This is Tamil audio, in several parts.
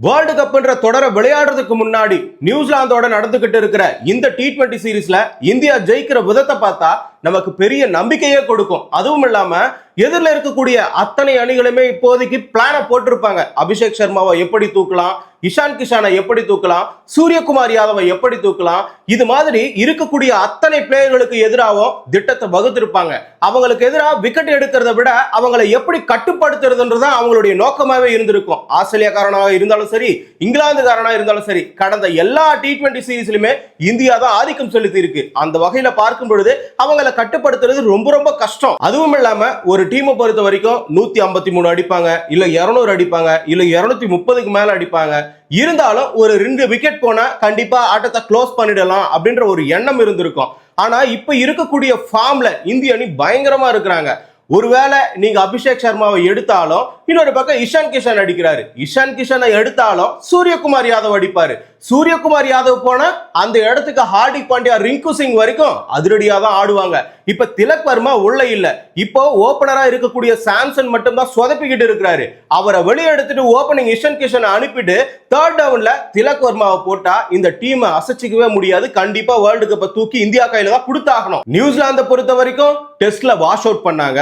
வேர்ல்டு கப்ன்ற தொடரை விளையாடுறதுக்கு முன்னாடி நியூசிலாந்தோட நடந்துகிட்டு இருக்கிற இந்த T20 சீரீஸ்ல இந்தியா ஜெயிக்கிற விதத்தை பார்த்தா நமக்கு பெரிய நம்பிக்கையே கொடுக்கும். அதுவும் இல்லாம எதிரில் இருக்கக்கூடிய அத்தனை அணிகளுமே இப்போதைக்கு பிளான போட்டிருப்பாங்க. அபிஷேக் சர்மாவை எப்படி தூக்கலாம், இஷான் கிஷானை எப்படி தூக்கலாம், சூரியகுமார் யாதவை எப்படி தூக்கலாம், இது மாதிரி இருக்கக்கூடிய அத்தனை பிளேயர்களுக்கு எதிராகவும் திட்டத்தை வகுத்திருப்பாங்க. அவங்களுக்கு எதிராக விக்கெட் எடுக்கிறத விட அவங்களை எப்படி கட்டுப்படுத்துறதுன்றதான் அவங்களுடைய நோக்கமாவே இருந்திருக்கும். ஆஸ்திரேலியாக்காரனாக இருந்தாலும் சரி, இங்கிலாந்துக்காரனா இருந்தாலும் சரி, கடந்த எல்லா T20 சீரீஸ்லயுமே இந்தியா தான் ஆதிக்கம் செலுத்தி இருக்கு. அந்த வகையில பார்க்கும் பொழுது அவங்களை கட்டுப்படுத்துறது ரொம்ப ரொம்ப கஷ்டம். அதுவும் இல்லாம ஒரு டீமை பொறுத்த வரைக்கும் 153 அடிப்பாங்க, இல்ல 200 அடிப்பாங்க, இல்ல 230க்கு மேல அடிப்பாங்க. இருந்தாலும் ஒரு 2 விக்கெட் போனா கண்டிப்பா ஆட்டத்தை க்ளோஸ் பண்ணிடலாம் அப்படின்ற ஒரு எண்ணம் இருந்திருக்கும். ஆனா இப்ப இருக்கக்கூடிய ஃபார்ம்ல இந்திய அணி பயங்கரமா இருக்கிறாங்க. ஒருவேளை நீங்க அபிஷேக் சர்மாவை எடுத்தாலும் இன்னொரு பக்கம் இஷான் கிஷான் அடிக்கிறாரு, இஷான் கிஷானை எடுத்தாலும் சூரியகுமார் யாதவ் அடிப்பாரு. சூரியகுமார் யாதவ் போன அந்த இடத்துக்கு ஹார்திக் பாண்டியா, ரிங்கு சிங் வரைக்கும் அதிரடியா தான் ஆடுவாங்க. இப்ப திலக் வர்மா உள்ள இல்ல, இப்போ ஓபனரா இருக்கக்கூடிய சாம்சன் மட்டும் தான் சொதப்பிக்கிட்டு இருக்கிறாரு. அவரை வெளியே எடுத்துட்டு ஓபனிங் இஷான் கிஷனை அனுப்பிட்டு தேர்ட் டவுன்ல திலக் வர்மாவை போட்டா இந்த டீமை அசைச்சிக்கவே முடியாது. கண்டிப்பா வேர்ல்டு கப்பை தூக்கி இந்தியா கையில தான் கொடுத்தாகணும். நியூசிலாந்தை பொறுத்த வரைக்கும் டெஸ்ட்ல வாஷ் அவுட் பண்ணாங்க,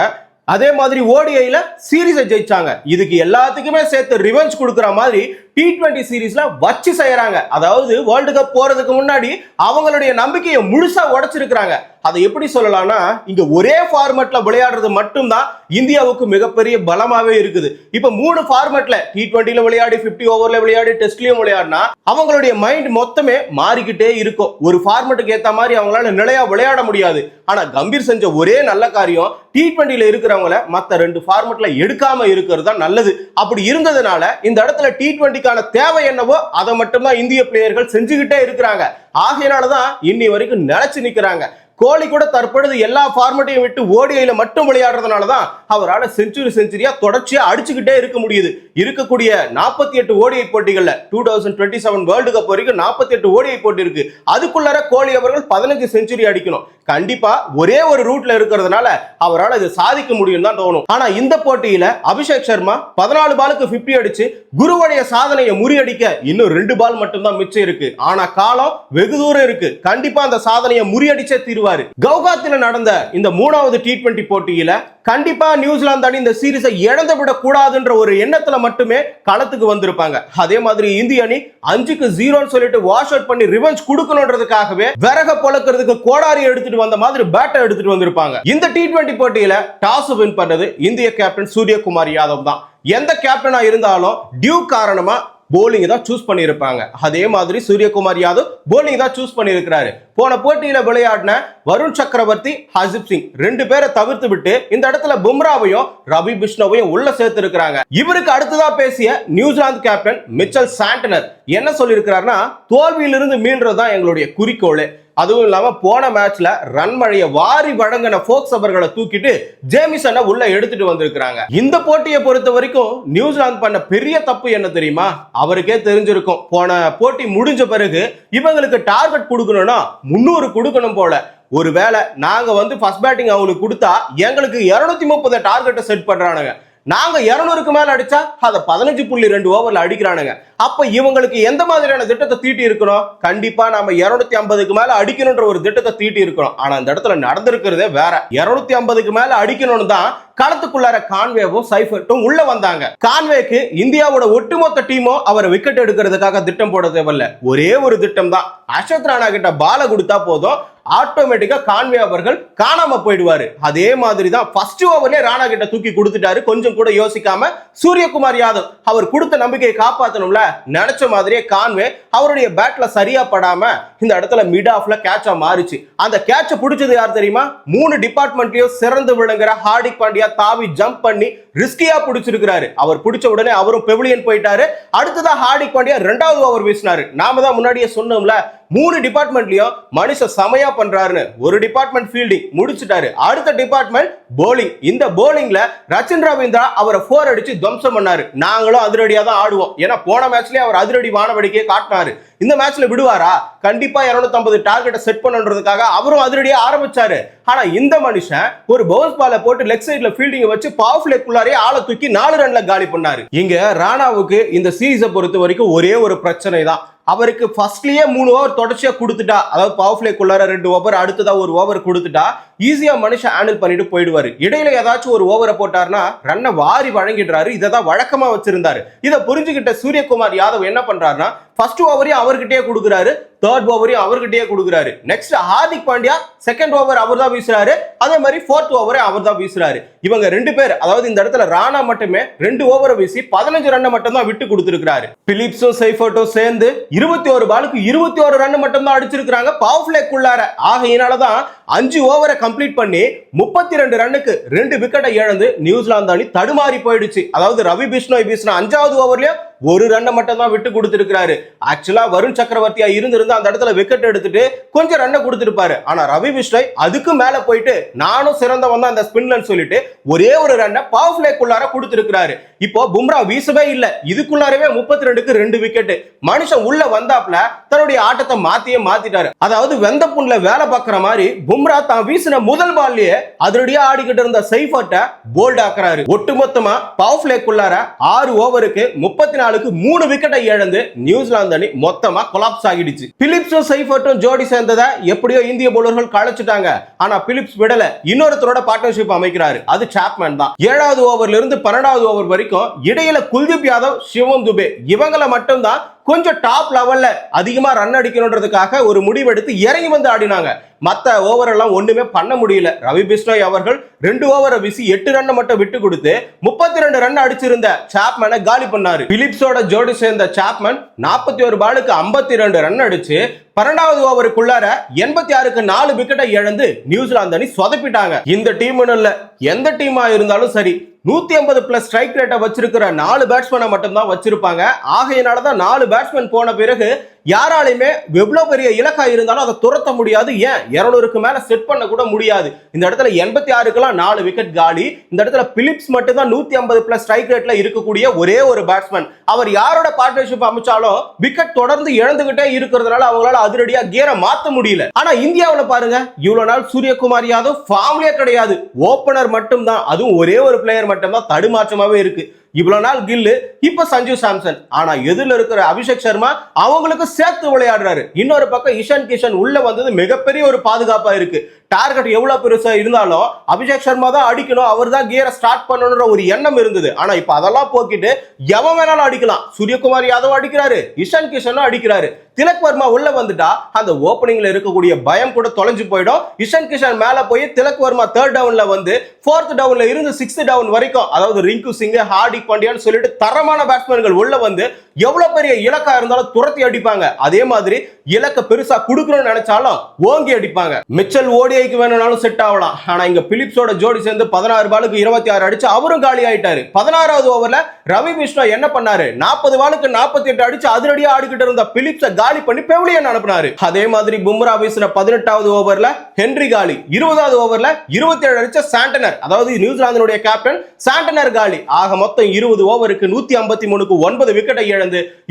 அதே மாதிரி ஓடிஐல சீரீஸை ஜெயிச்சாங்க. இதுக்கு எல்லாத்துக்குமே சேர்த்து ரிவெஞ்ச் கொடுக்கிற மாதிரி T20 சீரீஸ்ல வச்சு செய்யறாங்க. அதாவது வேர்ல்டு கப் போறதுக்கு முன்னாடி அவங்களுடைய நம்பிக்கையை முழுசா உடைச்சிருக்காங்க. அதை எப்படி சொல்லலாம்னா, இங்க ஒரே ஃபார்மேட்ல விளையாடுறது மட்டும்தான் இந்தியாவுக்கு மிகப்பெரிய பலமாவே இருக்குது. இப்ப 3 ஃபார்மேட்ல T20ல விளையாடி, 50 ஓவர்ல விளையாடி, டெஸ்ட்லயும் விளையாடினா அவங்களுடைய மைண்ட் மொத்தமே மாறிக்கிட்டே இருக்கும். ஒரு ஃபார்மேட்டுக்கு ஏத்த மாதிரி அவங்களால நிலையா விளையாட முடியாது. ஆனா கம்பீர் செஞ்ச ஒரே நல்ல காரியம் T20ல இருக்கிறவங்கள மத்த 2 ஃபார்மேட்ல எடுக்காம இருக்கிறது தான் நல்லது. அப்படி இருந்ததுனால இந்த இடத்துல T20 தேவை என்னவோ அதை மட்டும்தான் இந்திய பிளேயர்கள் செஞ்சுக்கிட்டே இருக்கிறாங்க. ஆகையினாலதான் இன்னி வரைக்கும் நிலைச்சு நிக்கிறாங்க. கோலி கூட தற்பொழுது எல்லா ஃபார்மேட்டையும் விட்டு ஓடிஐல மட்டும் விளையாடுறதுனாலதான் அவரால் செஞ்சுரியா தொடர்ச்சியா அடிச்சுக்கிட்டே இருக்க முடியுது. இருக்கக்கூடிய 48 ஓடிஐ போட்டிகள்ல 2027 வேர்ல்டு கப் வரைக்கும் 48 ஓடிஐ போட்டி இருக்கு. அதுக்குள்ளார கோலி அவர்கள் 15 செஞ்சுரி அடிக்கணும். கண்டிப்பா ஒரே ஒரு ரூட்ல இருக்கிறதுனால அவரால் இது சாதிக்க முடியும் தான் தோணும். ஆனா இந்த போட்டியில அபிஷேக் சர்மா 14 பாலுக்கு 50 அடிச்சு குருவுடைய சாதனையை முறியடிக்க இன்னும் 2 பால் மட்டும் தான் மிச்சம் இருக்கு. ஆனா காலம் வெகு தூரம் இருக்கு. கண்டிப்பா அந்த சாதனையை முறியடிச்சே தீர்வாரு. கவுகாத்தில நடந்த இந்த 3வது T20 போட்டியில கண்டிப்பா நியூசிலாந்து அணி இந்த சீரீஸை இழந்து விட கூடாதுன்ற ஒரு எண்ணத்துல மட்டுமே களத்துக்கு வந்திருப்பாங்க. அதே மாதிரி இந்திய அணி 5-0 சொல்லிட்டு வாஷ் அவுட் பண்ணி ரிவெஞ்ச் கொடுக்கணும்ன்றதுக்காகவே விறக பொளக்கிறதுக்கு கோடாரி எடுத்துட்டு வந்த மாதிரி பேட்டை எடுத்துட்டு வந்திருப்பாங்க. இந்த T20 போட்டியில டாஸ் வின் பண்ணது இந்திய கேப்டன் சூரியகுமார் யாதவ் தான். எந்த கேப்டனா இருந்தாலும் டியூ காரணமா போலிங் தான் சூஸ் பண்ணியிருப்பாங்க. அதே மாதிரி சூரியகுமார் யாதவ் போலிங் தான் சூஸ் பண்ணியிருக்கிறாரு. போன போட்டியில விளையாடின வருண் சக்கரவர்த்தி, ஹர்ஷிப் சிங் 2 பேரை தவிர்த்து விட்டு இந்த இடத்துல பும்ராவையும் ரவி பிஷ்ணோவையும் உள்ள சேர்த்து இருக்கிறாங்க. இவருக்கு அடுத்ததா பேசிய நியூசிலாந்து கேப்டன் மிச்சல் சாண்டனர் என்ன சொல்லியிருக்கிறாருன்னா, தோல்வியிலிருந்து மீள்றதுதான் எங்களுடைய குறிக்கோள். அதுவும் இல்லாம போன மேட்ச்ல ரன் மழையை வாரி வழங்கின ஃபோக்ஸ் அவர்களை தூக்கிட்டு ஜேமிசனை உள்ள எடுத்துட்டு வந்திருக்காங்க. இந்த போட்டியை பொறுத்த வரைக்கும் நியூசிலாந்து பண்ண பெரிய தப்பு என்ன தெரியுமா? அவருக்கே தெரிஞ்சிருக்கும். போன போட்டி முடிஞ்ச பிறகு இவங்களுக்கு டார்கெட் கொடுக்கணும்னா 300 கொடுக்கணும் போல. ஒருவேளை நாங்க ஃபர்ஸ்ட் பேட்டிங் அவங்களுக்கு கொடுத்தா எங்களுக்கு 230 டார்கெட்டை செட் பண்றானுங்க. நாங்க 200க்கு மேல அடிச்சா அதை 15.2 ஓவர்ல அடிக்கிறானுங்க. அப்ப இவங்களுக்கு எந்த மாதிரியான திட்டத்தை தீட்டி இருக்கணும்? கண்டிப்பா நாம 250க்கு மேல அடிக்கணும்ன்ற ஒரு திட்டத்தை தீட்டி இருக்கணும். ஆனா இந்த இடத்துல நடந்திருக்கிறதே வேற. 250க்கு மேல அடிக்கணும்னு தான் களத்துக்குள்ளார கான்வேவும் சைஃபர்ட்டும் உள்ள வந்தாங்க. கான்வேக்கு இந்தியாவோட ஒட்டுமொத்த டீமும் அவரை விக்கெட் எடுக்கிறதுக்காக திட்டம் போட தேவையில்ல. ஒரே ஒரு திட்டம் தான். அஷத் ராணா கிட்ட பால கொடுத்தா போதும், ஆட்டோமேட்டிக்கா கான்வே அவர்கள் காணாம போயிடுவாரு. அதே மாதிரி தான் ஃபர்ஸ்ட் ஓவர்லயே ராணா கிட்ட தூக்கி கொடுத்துட்டாரு. கொஞ்சம் கூட யோசிக்காம சூரியகுமார் யாதவ் அவர் கொடுத்த நம்பிக்கையை காப்பாத்தணும்ல, நினைச்ச மாதிரியே கான்வே அவருடைய பேட்ல சரியா படாம இந்த இடத்துல மிட் ஆஃப்ல கேட்சா மாறிச்சு. அந்த கேட்ச பிடிச்சது யார் தெரியுமா? 3 டிபார்ட்மெண்ட்லயும் சிறந்து விளங்குற ஹார்திக் பாண்டியா தாவி ஜம்ப் பண்ணி ரிஸ்கியா பிடிச்சிருக்கிறாரு. அவர் பிடிச்ச உடனே அவரும் பெவிலியன் போயிட்டாரு. அடுத்ததா ஹார்திக் பாண்டியா 2வது ஓவர் வீசினாரு. நாம தான் முன்னாடியே சொன்னோம்ல, 3 டிபார்ட்மெண்ட்லயும் மனுஷன் சமையா பண்றாருன்னு ஒரு டிபார்ட்மெண்ட் ஃபீல்டிங் முடிச்சிட்டாரு. அடுத்த டிபார்ட்மெண்ட் போலிங். இந்த போலிங்ல ரச்சின் ரவீந்திரா அவரை 4 அடிச்சு துவம்சம் பண்ணாரு. நாங்களும் அதிரடியா தான் ஆடுவோம். ஏன்னா போன மேட்ச்லயே அவர் அதிரடி வானவடிக்கையை காட்டினாரு. இந்த மேட்ச்ல விடுவாரா? கண்டிப்பா 250 டார்கெட்டை செட் பண்ணன்றதுக்காக அவரும் அதிரடியா ஆரம்பிச்சாரு. ஆனா இந்த மனுஷன் ஒரு பவுன்ஸ் பாலை போட்டு லெக் சைடுல ஃபீல்டிங் வச்சு பவர் பிளேக்குள்ளாரே ஆளை தூக்கி 4 ரன்ல காலி பண்ணாரு. இங்க ராணாவுக்கு இந்த சீரீஸை பொறுத்த வரைக்கும் ஒரே ஒரு பிரச்சனை தான். அவருக்கு ஃபர்ஸ்ட்லயே 3 ஓவர் தொடர்ச்சியா கொடுத்துட்டா, அதாவது பவர் பிளேக்குள்ளார 2 ஓவர், அடுத்ததா ஒரு ஓவர் கொடுத்துட்டா ஈஸியா மனுஷன் ஹேண்டில் பண்ணிட்டு போயிடுவாரு. இடையில ஏதாச்சும் ஒரு ஓவரை போட்டாருன்னா ரன்னை வாரி வழங்கிடுறாரு. இதை தான் வழக்கமா வச்சிருந்தாரு. இதை புரிஞ்சுக்கிட்ட சூரியகுமார் யாதவ் என்ன பண்றாருன்னா ஃபர்ஸ்ட் ஓவரையும் அவர்கிட்டயே கொடுக்குறாரு, தேர்ட் ஓவரையும் அவர்கிட்டயே கொடுக்குறாரு. Next Hardik Pandya second over அவர் தான் வீசுறாரு, அதே மாதிரி ஃபோர்த் ஓவரை அவர் தான் வீசுறாரு. இவங்க 2 பேர், அதாவது இந்த இடத்துல ராணா மட்டுமே 2 ஓவரை வீசி 15 ரன் மட்டும் தான் விட்டு கொடுத்திருக்காரு. பிலிப்ஸும் சைஃபர்ட்டும் சேர்ந்து 21 பாலுக்கு 21 ரன் மட்டும் தான் அடிச்சிருக்காங்க பவர் பிளேக்குள்ளார. ஆகையினாலதான் 5 ஓவரை கம்ப்ளீட் பண்ணி 32 ரன்னுக்கு 2 விக்கெட்டை இழந்து நியூசிலாந்து அணி தடுமாறி போயிடுச்சு. அதாவது ரவி பிஷ்ணோய் வீசின 5வது ஓவர்லயே 1 ரன் மட்டும் தான் விட்டு கொடுத்திருக்காரு. ஆக்சுவலா வருண் சக்கரவர்த்தியா இருந்து அந்த இடத்துல விக்கெட் எடுத்துட்டு கொஞ்சம் ரன் கொடுத்திருப்பாரு. ஆனா ரவி பிஷ்ணோய் அதுக்கு மேல போயிட்டு நானும் சிறந்தவன் தான் அந்த ஸ்பின்லன்னு சொல்லிட்டு ஒரே ஒரு ரன்னை பவர் பிளேக்குள்ளார கொடுத்திருக்காரு. இப்போ பும்ரா வீசவே இல்ல, இதுக்குள்ளாரவே 32க்கு 2 விக்கெட். மனுஷன் உள்ள வந்தாப்ல தன்னுடைய ஆட்டத்தை மாத்திட்டாரு. அதாவது வெந்த புண்ல வேலை பார்க்கிற மாதிரி பும்ரா தான் வீசின முதல் பால்லயே அதிரடியா ஆடிக்கிட்டு இருந்த சைஃபர்ட்டை போல்ட் ஆக்குறாரு. ஒட்டுமொத்தமா பவர் பிளேக்குள்ளார 6 ஓவருக்கு 34க்கு 3 விக்கெட்டை இழந்து நியூசிலாந்து அணி மொத்தமா கொலாப்ஸ் ஆகிடுச்சு. பிலிப்ஸும் சைஃபர்ட்டும் ஜோடி சேர்ந்ததை எப்படியோ இந்திய பவுலர்கள் களைச்சிட்டாங்க. ஆனா பிலிப்ஸ் விடல, இன்னொருத்தரோட பார்ட்னர்ஷிப் அமைக்கிறாரு. அது சாப்மேன் தான். 7வது ஓவர்ல இருந்து 12வது ஓவர் வரைக்கும் இடையில குல்தீப் யாதவ், சிவம் துபே இவங்களை மட்டும்தான் கொஞ்சம் டாப் லெவல்ல அதிகமா ரன் அடிக்கணும்ன்றதுக்காக ஒரு முடிவெடுத்து இறங்கி வந்து ஆடினாங்க. மத்த ஓவர் எல்லாம் ஒண்ணுமே பண்ண முடியல. ரவி பிஷ்ணோய் அவர்கள் 2 ஓவரை வீசி 8 ரன் மட்டும் விட்டு கொடுத்து 32 ரன் அடிச்சிருந்த சாப்மேனை காலி பண்ணாரு. பிலிப்ஸோட ஜோடி சேர்ந்த சாப்மேன் 41 பாலுக்கு 52 ரன் அடிச்சு 12வது ஓவருக்குள்ளார 86க்கு 4 விக்கெட்டை இழந்து நியூசிலாந்து அணி சொதப்பிட்டாங்க. இந்த டீம் இல்ல, எந்த டீமா இருந்தாலும் சரி 150 பிளஸ் ஸ்ட்ரைக் ரேட்டை வச்சிருக்கிற 4 பேட்ஸ்மேனை மட்டும் தான் வச்சிருப்பாங்க. ஆகையினாலதான் 4 பேட்ஸ்மேன் போன பிறகு யாராலையுமே எவ்வளவு பெரிய இலக்கா இருந்தாலும் அதை துரத்த முடியாது. ஏன் 200க்கு மேல செட் பண்ண கூட முடியாது. இந்த இடத்துல 86க்குலாம் 4 விக்கெட் காலி. இந்த இடத்துல பிலிப்ஸ் மட்டும் தான் 150 பிளஸ் ஸ்ட்ரைக் ரேட்ல இருக்கக்கூடிய ஒரே ஒரு பேட்ஸ்மேன். அவர் யாரோட பார்ட்னர்ஷிப் அமைச்சாலும் விக்கெட் தொடர்ந்து இழந்துகிட்டே இருக்கிறதுனால அவங்களால அதிரடியா கியரை மாத்த முடியல. ஆனா இந்தியாவுல பாருங்க, இவ்வளவு நாள் சூரியகுமார் யாதவ் ஃபார்ம்லயே கிடையாது, ஓபனர் மட்டும் தான், அதுவும் ஒரே ஒரு பிளேயர் மட்டும் தான் தடுமாற்றமாவே இருக்கு. இவ்வளவு நாள் கில்லு, இப்ப சஞ்சு சாம்சன். ஆனா எதிரில் இருக்கிற அபிஷேக் சர்மா அவங்களுக்கு சேர்த்து விளையாடுறாரு. இன்னொரு பக்கம் இஷான் கிஷன் உள்ள வந்தது மிகப்பெரிய ஒரு பாதுகாப்பா இருக்கு. டார்கெட் எவ்வளவு பெருசா இருந்தாலும் அபிஷேக் சர்மா தான் அடிக்கணும், அவர் தான் கியரை ஸ்டார்ட் பண்ணணும்ன்ற ஒரு எண்ணம் இருந்தது. ஆனா இப்ப அதெல்லாம் போக்கிட்டு எவன் வேணாலும் அடிக்கலாம். சூரியகுமார் யாதவ் அடிக்கிறாரு, இஷான் கிஷனும் அடிக்கிறாரு. திலக் வர்மா உள்ள வந்துட்டா அந்த ஓப்பனிங்ல இருக்கக்கூடிய பயம் கூட தொலைஞ்சு போயிடும். இஷான் கிஷன் மேல போய் திலக் வர்மா 3rd டவுன்ல வந்து 4th டவுன்ல இருந்து 6th டவுன் வரைக்கும், அதாவது ரிங்கு சிங், ஹார்திக் பாண்டியான்னு சொல்லிட்டு தரமான பேட்ஸ்மேன்கள் உள்ள வந்து எவ்வளவு பெரிய இலக்கா இருந்தாலும் துரத்தி அடிப்பாங்க. அதே மாதிரி இலக்க பெருசா குடுக்கணும்னு நினைச்சாலும் ஓங்கி அடிப்பாங்க. மிச்சல் ஓடிஐக்கு வேணும்னாலும் செட் ஆகலாம். ஆனா இங்க பிலிப்ஸோட ஜோடி சேர்ந்து 16 பாலுக்கு 26 அடிச்சு அவரும் காலி ஆயிட்டாரு. 16வது ஓவர்ல ரவி பிஷ்ணோய் என்ன பண்ணாரு, 40 பாலுக்கு 48 அடிச்சு அதிரடியா ஆடிக்கிட்டு இருந்த பிலிப்ஸை காலி பண்ணி பெவிலியன் அனுப்பினாரு. அதே மாதிரி பும்ரா வீசின 18வது ஓவர்ல ஹென்ரி காலி, 20வது ஓவர்ல 27 அடிச்ச சாண்டனர், அதாவது நியூசிலாந்தினுடைய கேப்டன் சாண்டனர் காலி. ஆக மொத்தம் 20 ஓவருக்கு 153க்கு 9 விக்கெட்டை இழந்து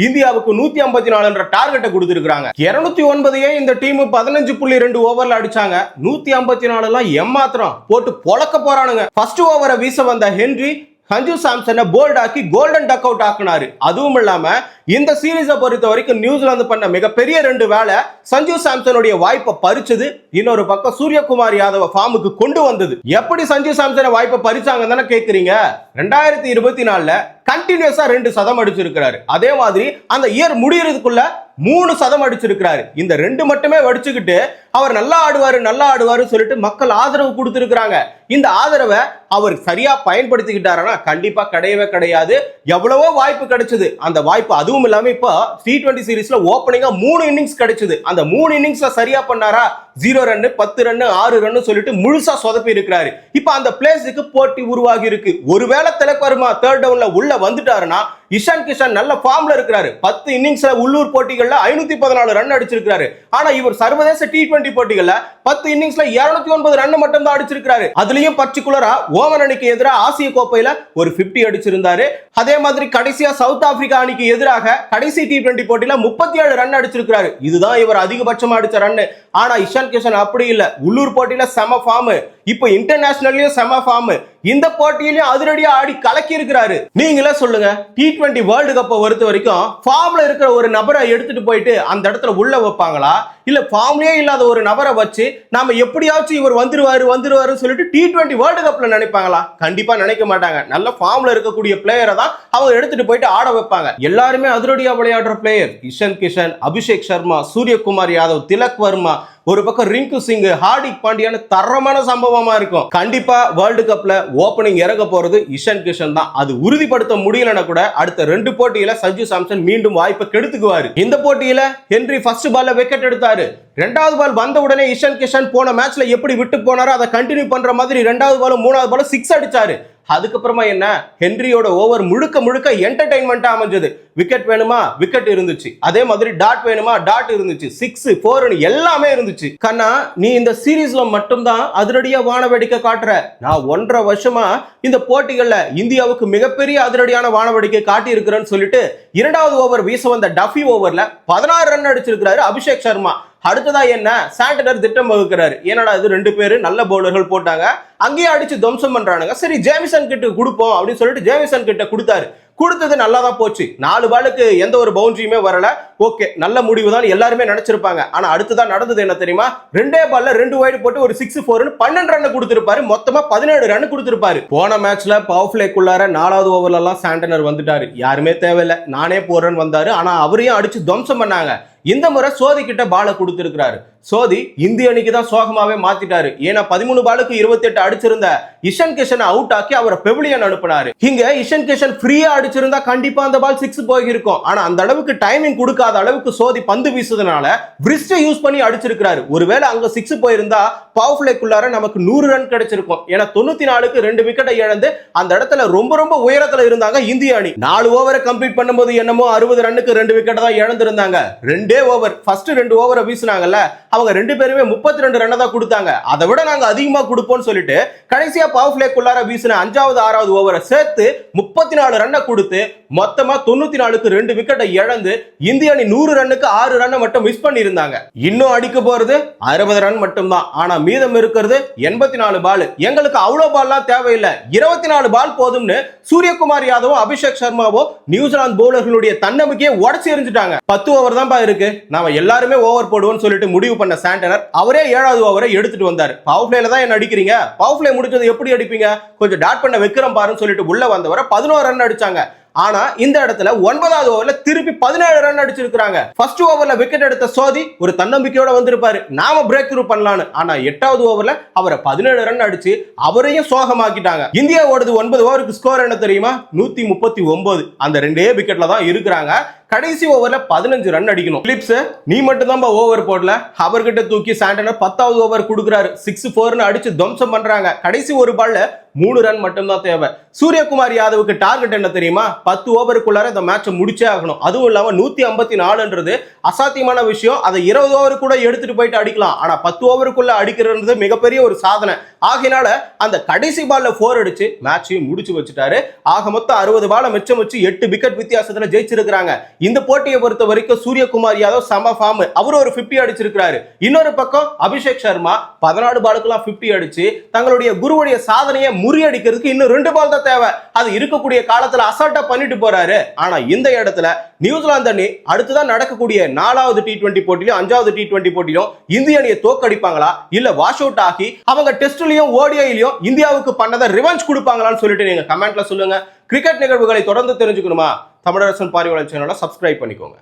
இந்தியாவுக்கு 154 என்ற டார்கெட்டை கொடுத்திருக்காங்க. 209 இந்த டீம் 15.2 ஓவர்ல அடிச்சாங்க. 154 எல்லாம் ஏமாத்திரம் போட்டு பொளக்க போறானுங்க. ஃபர்ஸ்ட் ஓவரை வீச வந்த ஹென்ரி சஞ்சு சாம்சனை போல்ட் ஆக்கி கோல்டன் டக் அவுட் ஆக்குனாரு. அதுவும் இல்லாம இந்த சீரீஸை பொறுத்த வரைக்கும் நியூசிலாந்து பண்ண மிகப்பெரிய 2 வேலை சஞ்சு சாம்சனுடைய வாய்ப்பை பறிச்சது, இன்னொரு பக்கம் சூரியகுமார் யாதவ ஃபார்முக்கு கொண்டு வந்தது. எப்படி சஞ்சு சாம்சனை வாய்ப்பை பறிச்சாங்க தானே கேக்குறீங்க. 2024ல கண்டினியூஸா 2 சதம் அடிச்சிருக்கிறாரு. அதே மாதிரி அந்த இயர் முடியறதுக்குள்ள 3 சதம் அடிச்சிருக்கிறாரு. இந்த 2 மட்டுமே வடிச்சுக்கிட்டு அவர் நல்லா ஆடுவாரு சொல்லிட்டு மக்கள் ஆதரவு கொடுத்திருக்கிறாங்க. இந்த ஆதரவை அவர் சரியா பயன்படுத்திக்கிட்டாருன்னா கண்டிப்பா கிடையவே கிடையாது. எவ்வளவோ வாய்ப்பு கிடைச்சது, அந்த வாய்ப்பு அதுவும் இல்லாம இப்ப T20 சீரிஸ்ல ஓப்பனிங்கா 3 இன்னிங்ஸ் கிடைச்சது. அந்த 3 இன்னிங்ஸ்ல சரியா பண்ணாரா? 0 ரன் 10 ரன் 6 ரன் சொல்லிட்டு முழுசா சொதப்பி இருக்கிறாரு. இப்ப அந்த பிளேஸுக்கு போட்டி உருவாகி இருக்கு. ஒருவேளை திலக் வர்மா தேர்ட் டவுன்ல உள்ள வந்துட்டாருன்னா இஷான் கிஷன் நல்ல ஃபார்ம்ல இருக்கிறாரு. 10 இன்னிங்ஸ்ல உள்ளூர் போட்டிகள்ல 514 ரன் அடிச்சிருக்காரு. ஆனா இவர் சர்வதேச T20 போட்டிகள்ல 10 இன்னிங்ஸ்ல 209 ரன் மட்டும் தான் அடிச்சிருக்காரு. அதுலயும் பர்டிகுலரா ஓமன் அணிக்கு எதிராக ஆசிய கோப்பையில ஒரு 50 அடிச்சிருந்தாரு. அதே மாதிரி கடைசியா சவுத் ஆப்பிரிக்கா அணிக்கு எதிராக கடைசி T20 போட்டியில 37 ரன் அடிச்சிருக்காரு. இதுதான் இவர் அதிகபட்சமா அடிச்ச ரன். ஆனா இஷான் கிஷன் அப்படி இல்ல. உள்ளூர் போட்டியில செம ஃபார்ம், இப்போ இன்டர்நேஷனல்லயும் செம ஃபார்ம், இந்த போட்டியிலையும் அதிரடியா ஆடி கலக்கி இருக்கிறாரு. நீங்களே சொல்லுங்க, T20 வேர்ல்டு கப்பை பொறுத்த வரைக்கும் ஃபார்ம்ல இருக்கிற ஒரு நபரை எடுத்துட்டு போயிட்டு அந்த இடத்துல உள்ள வைப்பாங்களா, இல்ல ஃபார்ம்லயே இல்லாத ஒரு நபரை வச்சு நாம எப்படியாச்சும் இவர் வந்துருவாரு சொல்லிட்டு T20 வேர்ல்டு கப்ல நினைப்பாங்களா? கண்டிப்பா நினைக்க மாட்டாங்க. நல்ல ஃபார்ம்ல இருக்கக்கூடிய பிளேயரை தான் அவங்க எடுத்துட்டு போயிட்டு ஆட வைப்பாங்க. எல்லாருமே அதிரடியா விளையாடுற பிளேயர் இஷான் கிஷன், அபிஷேக் சர்மா, சூரியகுமார் யாதவ், திலக் வர்மா, ஒரு பக்கம் ரிங்கு சிங், ஹார்திக் பாண்டியான்னு தரமான சம்பவமா இருக்கும். கண்டிப்பா வேர்ல்டு கப்ல ஓபனிங் இறங்க போறது இஷான் கிஷன் தான். அது உறுதிப்படுத்த முடியலன்னா கூட அடுத்த 2 போட்டியில சஞ்சு சாம்சன் மீண்டும் வாய்ப்பை கெடுத்துக்குவாரு. இந்த போட்டியில ஹென்றி ஃபர்ஸ்ட் பால்ல விக்கெட் எடுத்தாரு. 2வது பால் வந்த உடனே இஷான் கிஷன் போன மேட்ச்ல எப்படி விட்டு போனாரோ அதை கண்டினியூ பண்ற மாதிரி 2வது பாலும் 3வது பாலும் 6 அடிச்சாரு. அதுக்கப்புறமா என்ன, ஹென்ரியோட ஓவர் முழுக்க என்டர்டைன்மெண்டா அமைஞ்சது. விக்கெட் வேணுமா, விக்கெட் இருந்துச்சு. அதே மாதிரி டாட் வேணுமா, டாட் இருந்துச்சு. 6 4 எல்லாமே இருந்துச்சு. கண்ணா, நீ இந்த சீரீஸ்ல மட்டும்தான் அதிரடியா வான வேடிக்கை காட்டுற. நான் 1.5 வருஷமா இந்த போட்டிகள்ல இந்தியாவுக்கு மிகப்பெரிய அதிரடியான வான வேடிக்கை காட்டி இருக்கிறேன்னு சொல்லிட்டு 2வது ஓவர் வீச வந்த டஃபி ஓவர்ல 16 ரன் அடிச்சிருக்கிறாரு அபிஷேக் சர்மா. அடுத்ததா என்ன, சாண்டனர் திட்டம் வகுக்கிறாரு. ஏன்னா இது 2 பேரு நல்ல பவுலர்கள் போட்டாங்க, அங்கேயே அடிச்சு துவம்சம் பண்றானுங்க. சரி ஜேமிசன் கிட்ட கொடுப்போம் அப்படின்னு சொல்லிட்டு ஜேமிசன் கிட்ட கொடுத்தாரு. கொடுத்தது நல்லா தான் போச்சு. 4 பாலுக்கு எந்த ஒரு பவுண்டரியுமே வரல. ஓகே, நல்ல முடிவு தான் எல்லாருமே நினைச்சிருப்பாங்க. ஆனா அடுத்ததான் நடந்தது என்ன தெரியுமா, 2 பால்ல 2 வைடு போட்டு ஒரு 6 4 12 ரன் கொடுத்திருப்பாரு. மொத்தமா 17 ரன் கொடுத்திருப்பாரு. போன மேட்ச்ல பவர் பிளேக்குள்ளார 4வது ஓவர்ல எல்லாம் சாண்டனர் வந்துட்டாரு. யாருமே தேவையில்லை, நானே போறேன்னு வந்தாரு. ஆனா அவரையும் அடிச்சு துவம்சம் பண்ணாங்க. இந்த முறை சோதி கிட்ட பால கொடுத்திருக்கிறாரு. சோதி இந்திய அணிக்கு தான் சோகமாவே மாத்திட்டாரு. ஏன்னா 13 பாலுக்கு 28 அடிச்சிருந்த இஷான் கிஷன் அவுட் ஆக்கி அவரை பெவிலியன் அனுப்பினாரு. இங்க இஷான் கிஷன் ஃப்ரீயா அடிச்சிருந்தா கண்டிப்பா அந்த பால் 6 போயிருக்கும். ஆனா அந்த அளவுக்கு டைமிங் கொடுக்காத அளவுக்கு சோதி பந்து வீசுறதுனால பிரிஸ்ட யூஸ் பண்ணி அடிச்சிருக்காரு. ஒருவேளை அங்க 6 போயிருந்தா பவர் பிளேக்குள்ளார நமக்கு 100 ரன் கிடைச்சிருக்கும். ஏன்னா 94க்கு 2 விக்கெட்டை இழந்து அந்த இடத்துல ரொம்ப உயரத்துல இருந்தாங்க இந்திய அணி. 4 ஓவரை கம்ப்ளீட் பண்ணும்போது என்னமோ 60 ரன்னுக்கு 2 விக்கெட் தான் இழந்திருந்தாங்க. 2 ஓவர் ஃபர்ஸ்ட் 2 ஓவரை வீசினாங்கல்ல, அவங்க 2 பேருமே 32 ரன் தான் கொடுத்தாங்க. அதை விட நாங்க அதிகமா கொடுப்போம்னு சொல்லிட்டு கடைசியா பவர் பிளேக்குள்ளார வீசின 5வது 6வது ஓவரை சேர்த்து 34 ரன்னை கொடுத்து மொத்தமா 94க்கு 2 விக்கெட்டை இழந்து இந்திய அணி 100 ரன்னுக்கு 6 ரன் மட்டும் மிஸ் பண்ணி இருந்தாங்க. இன்னும் அடிக்க போறது 60 ரன் மட்டும் தான். ஆனா மீதம் இருக்கிறது 84 பால். எங்களுக்கு அவ்வளவு பால்லாம் தேவையில்லை, 24 பால் போதும்னு சூரியகுமார் யாதவும் அபிஷேக் சர்மாவும் நியூசிலாந்து பவுலர்களுடைய தன்னம்பிக்கையை உடைச்சு எறிஞ்சிட்டாங்க. 10 ஓவர் தான் இருக்கு, நாம எல்லாருமே ஓவர் போடுவோம்னு சொல்லிட்டு முடிவு பண்ண சாண்டனர் அவரே 7வது ஓவரை எடுத்துட்டு வந்தார். பவர் பிளேல தான் என்ன அடிக்கிறீங்க, பவர் பிளே முடிச்சது எப்படி அடிப்பீங்க, கொஞ்சம் டாட் பண்ண வைக்கிறோம் பாருன்னு சொல்லிட்டு உள்ள வந்தவரை 11 ரன் அடிச்சாங்க. ஆனா இந்த இடத்துல 9வது ஓவர்ல திருப்பி 17 ரன் அடிச்சிருக்காங்க. ஃபர்ஸ்ட் ஓவர்ல விக்கெட் எடுத்த சோதி ஒரு தன்னம்பிக்கையோட வந்திருப்பாரு, நாம பிரேக் த்ரூ பண்ணலான்னு. ஆனா 8வது ஓவர்ல அவரை 17 ரன் அடிச்சு அவரையும் சோகமாக்கிட்டாங்க. இந்தியா ஓடுது 9 ஓவருக்கு ஸ்கோர் என்ன தெரியுமா, 139. அந்த 2 விக்கெட்ல தான் இருக்கிறாங்க. கடைசி ஓவர்ல 15 ரன் அடிக்கணும். பிலிப்ஸ் நீ மட்டும் தான் ஓவர் போடல, அவர்கிட்ட தூக்கி சாண்டனர் 10வது ஓவர் கொடுக்குறாரு. 6 4 அடிச்சு துவம்சம் பண்றாங்க. கடைசி ஒரு பால்ல 3 ரன் மட்டும் தான் தேவை. சூரியகுமார் யாதவுக்கு டார்கெட் என்ன தெரியுமா, 10 ஓவருக்குள்ளார இந்த மேட்சை முடிச்சே ஆகணும். அதுவும் இல்லாம 154ன்றது அசாத்தியமான விஷயம். அதை 20 ஓவர் கூட எடுத்துட்டு போயிட்டு அடிக்கலாம். ஆனா 10 ஓவருக்குள்ள அடிக்கிறது மிகப்பெரிய ஒரு சாதனை. ஆகினால அந்த கடைசி பால்ல 4 அடிச்சு மேட்சையும் முடிச்சு வச்சுட்டாரு. ஆக மொத்தம் 60 பால மிச்சம் வச்சு 8 விக்கெட் வித்தியாசத்துல ஜெயிச்சிருக்காங்க. இந்த போட்டியை பொறுத்த வரைக்கும் சூரியகுமார் யாதவ் சம ஃபார்ம், அவர் ஒரு 50 அடிச்சிருக்காரு. இன்னொரு பக்கம் அபிஷேக் சர்மா 14 பாலுக்குலாம் 50 அடிச்சு தங்களுடைய குருவுடைய சாதனையை முறியடிக்கிறதுக்கு இன்னும் 2 பால் தான் தேவை. அது இருக்கக்கூடிய காலத்துல அசால்ட்டா பண்ணிட்டு போறாரு. ஆனா இந்த இடத்துல நியூசிலாந்து அணி அடுத்துதான் நடக்கக்கூடிய 4வது T20 போட்டியிலும் 5வது T20 போட்டியிலும் இந்திய அணியை தோக்கடிப்பாங்களா, இல்ல வாஷ் அவுட் ஆகி அவங்க டெஸ்ட்லயும் ஓடிஐலயும் இந்தியாவுக்கு பண்ணதை ரிவெஞ்ச் கொடுப்பாங்களான்னு சொல்லிட்டு நீங்க கமெண்ட்ல சொல்லுங்க. கிரிக்கெட் நிகழ்வுகளை தொடர்ந்து தெரிஞ்சுக்கணுமா, தமிழரசன் பார்வையாளர் சேனலை சப்ஸ்கிரைப் பண்ணிக்கோங்க.